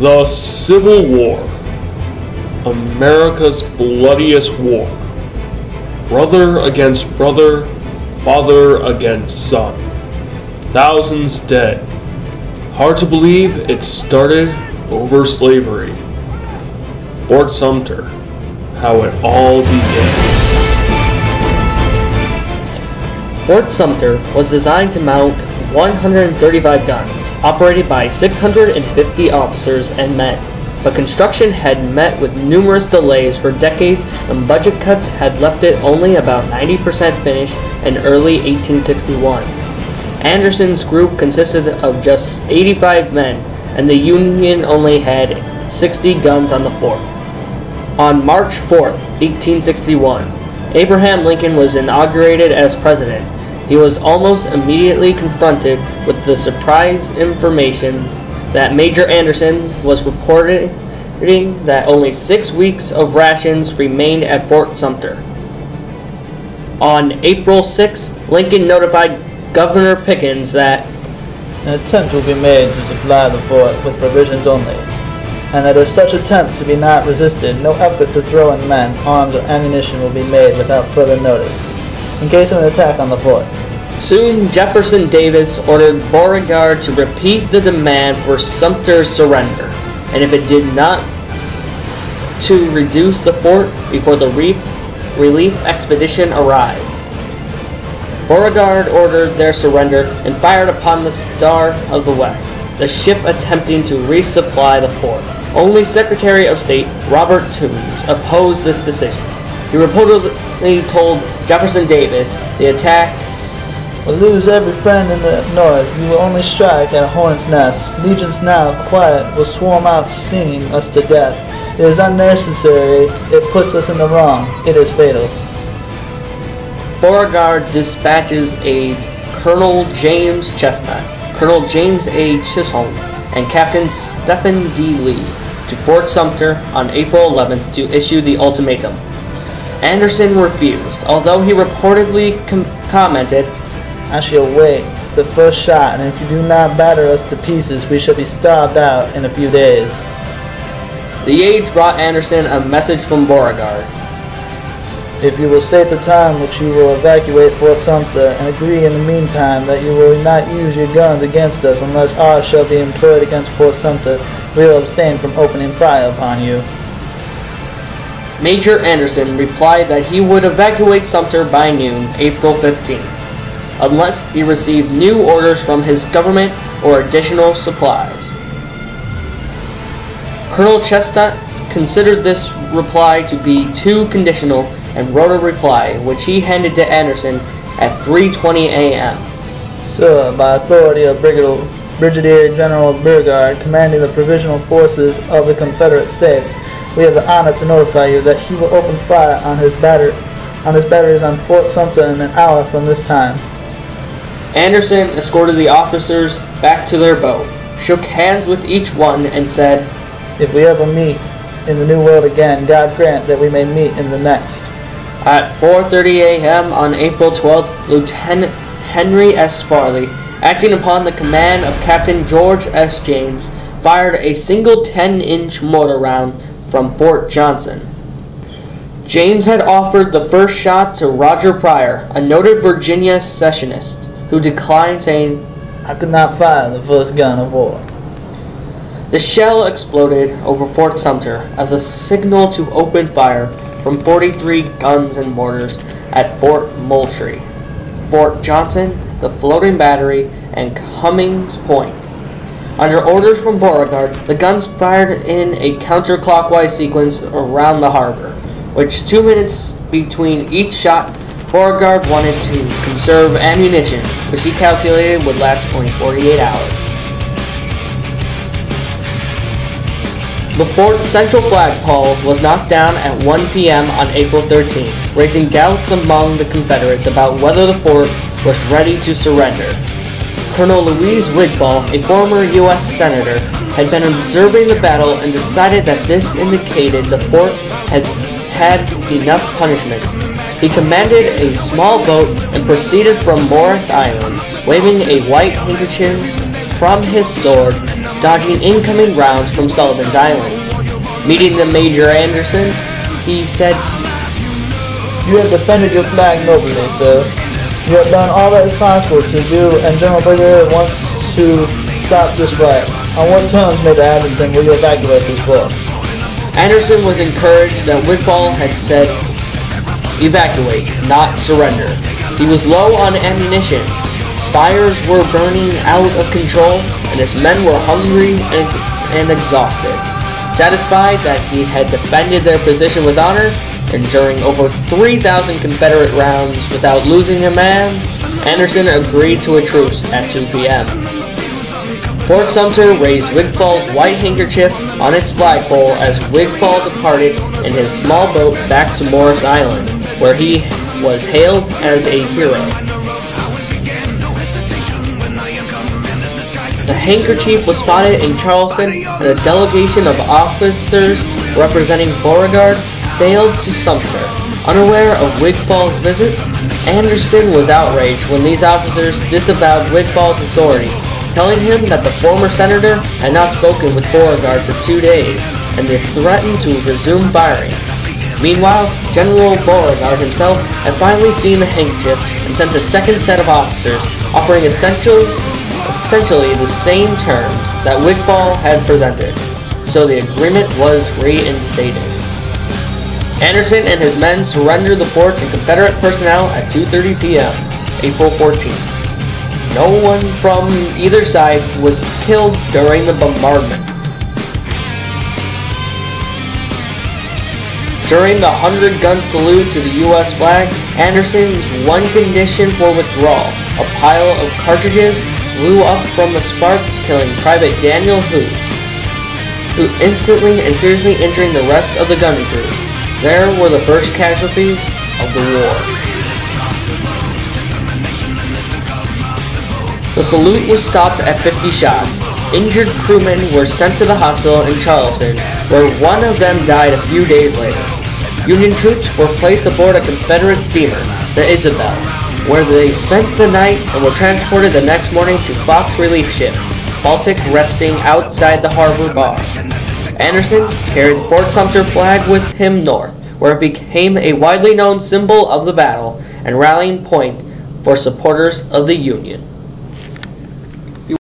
The Civil War, America's bloodiest war. Brother against brother, father against son. Thousands dead. Hard to believe it started over slavery. Fort Sumter, how it all began. Fort Sumter was designed to mount 135 guns, operated by 650 officers and men, but construction had met with numerous delays for decades and budget cuts had left it only about 90% finished in early 1861. Anderson's group consisted of just 85 men, and the Union only had 60 guns on the fort. On March 4, 1861, Abraham Lincoln was inaugurated as president. He was almost immediately confronted with the surprise information that Major Anderson was reporting that only 6 weeks of rations remained at Fort Sumter. On April 6, Lincoln notified Governor Pickens that an attempt will be made to supply the fort with provisions only, and that if such attempt to be not resisted, no effort to throw in men, arms, or ammunition will be made without further notice, in case of an attack on the fort. Soon Jefferson Davis ordered Beauregard to repeat the demand for Sumter's surrender, and if it did not, to reduce the fort before the relief expedition arrived. Beauregard ordered their surrender and fired upon the Star of the West, the ship attempting to resupply the fort. Only Secretary of State Robert Toombs opposed this decision. He reportedly told Jefferson Davis the attack "We'll lose every friend in the north. You will only strike at a hornet's nest. Legions now quiet will swarm out stinging us to death. It is unnecessary. It puts us in the wrong. It is fatal." Beauregard dispatches aides Colonel James Chestnut, Colonel James A. Chisholm, and Captain Stephen D. Lee to Fort Sumter on April 11th to issue the ultimatum. Anderson refused, although he reportedly commented, "I shall wait the first shot, and if you do not batter us to pieces, we shall be starved out in a few days." The aides brought Anderson a message from Beauregard. "If you will state the time which you will evacuate Fort Sumter, and agree in the meantime that you will not use your guns against us unless ours shall be employed against Fort Sumter, we will abstain from opening fire upon you." Major Anderson replied that he would evacuate Sumter by noon, April 15th, unless he received new orders from his government or additional supplies. Colonel Chestnut considered this reply to be too conditional and wrote a reply, which he handed to Anderson at 3:20 a.m. "Sir, by authority of Brigadier General Beauregard, commanding the provisional forces of the Confederate States, we have the honor to notify you that he will open fire on his batteries on Fort Sumter in an hour from this time." Anderson escorted the officers back to their boat, shook hands with each one, and said, "If we ever meet in the New World again, God grant that we may meet in the next." At 4:30 a.m. on April 12th, Lieutenant Henry S. Farley, acting upon the command of Captain George S. James, fired a single 10-inch mortar round from Fort Johnson. James had offered the first shot to Roger Pryor, a noted Virginia secessionist, who declined, saying, "I could not fire the first gun of war." The shell exploded over Fort Sumter as a signal to open fire from 43 guns and mortars at Fort Moultrie, Fort Johnson, the floating battery, and Cummings Point. Under orders from Beauregard, the guns fired in a counterclockwise sequence around the harbor, which 2 minutes between each shot. Beauregard wanted to conserve ammunition, which he calculated would last only 48 hours. The fort's central flagpole was knocked down at 1 p.m. on April 13th, raising doubts among the Confederates about whether the fort was ready to surrender. Colonel Louise Wigfall, a former U.S. Senator, had been observing the battle and decided that this indicated the fort had had enough punishment. He commanded a small boat and proceeded from Morris Island, waving a white handkerchief from his sword dodging incoming rounds from Sullivan's Island. Meeting the Major Anderson, he said, "You have defended your flag nobly, sir. You have done all that is possible to do, and General Brigadier wants to stop this riot. On what terms, Major Anderson, will you evacuate this fort?" Anderson was encouraged that Wigfall had said, "Evacuate, not surrender." He was low on ammunition. Fires were burning out of control, and his men were hungry and exhausted. Satisfied that he had defended their position with honor, enduring over 3,000 Confederate rounds without losing a man, Anderson agreed to a truce at 2 p.m. Fort Sumter raised Wigfall's white handkerchief on its flagpole as Wigfall departed in his small boat back to Morris Island, where he was hailed as a hero. The handkerchief was spotted in Charleston, and a delegation of officers representing Beauregard sailed to Sumter. Unaware of Wigfall's visit, Anderson was outraged when these officers disavowed Wigfall's authority, telling him that the former senator had not spoken with Beauregard for 2 days, and they threatened to resume firing. Meanwhile, General Beauregard himself had finally seen the handkerchief and sent a second set of officers, offering essentially the same terms that Wigfall had presented, so the agreement was reinstated. Anderson and his men surrendered the fort to Confederate personnel at 2:30 p.m., April 14th. No one from either side was killed during the bombardment. During the 100-gun salute to the U.S. flag, Anderson's one condition for withdrawal, a pile of cartridges, blew up from a spark, killing Private Daniel who instantly and seriously injuring the rest of the gun crew. There were the first casualties of the war. The salute was stopped at 50 shots. Injured crewmen were sent to the hospital in Charleston, where one of them died a few days later. Union troops were placed aboard a Confederate steamer, the Isabel, where they spent the night and were transported the next morning to Fox Relief Ship, Baltic, resting outside the harbor bar. Anderson carried the Fort Sumter flag with him north, where it became a widely known symbol of the battle and rallying point for supporters of the Union.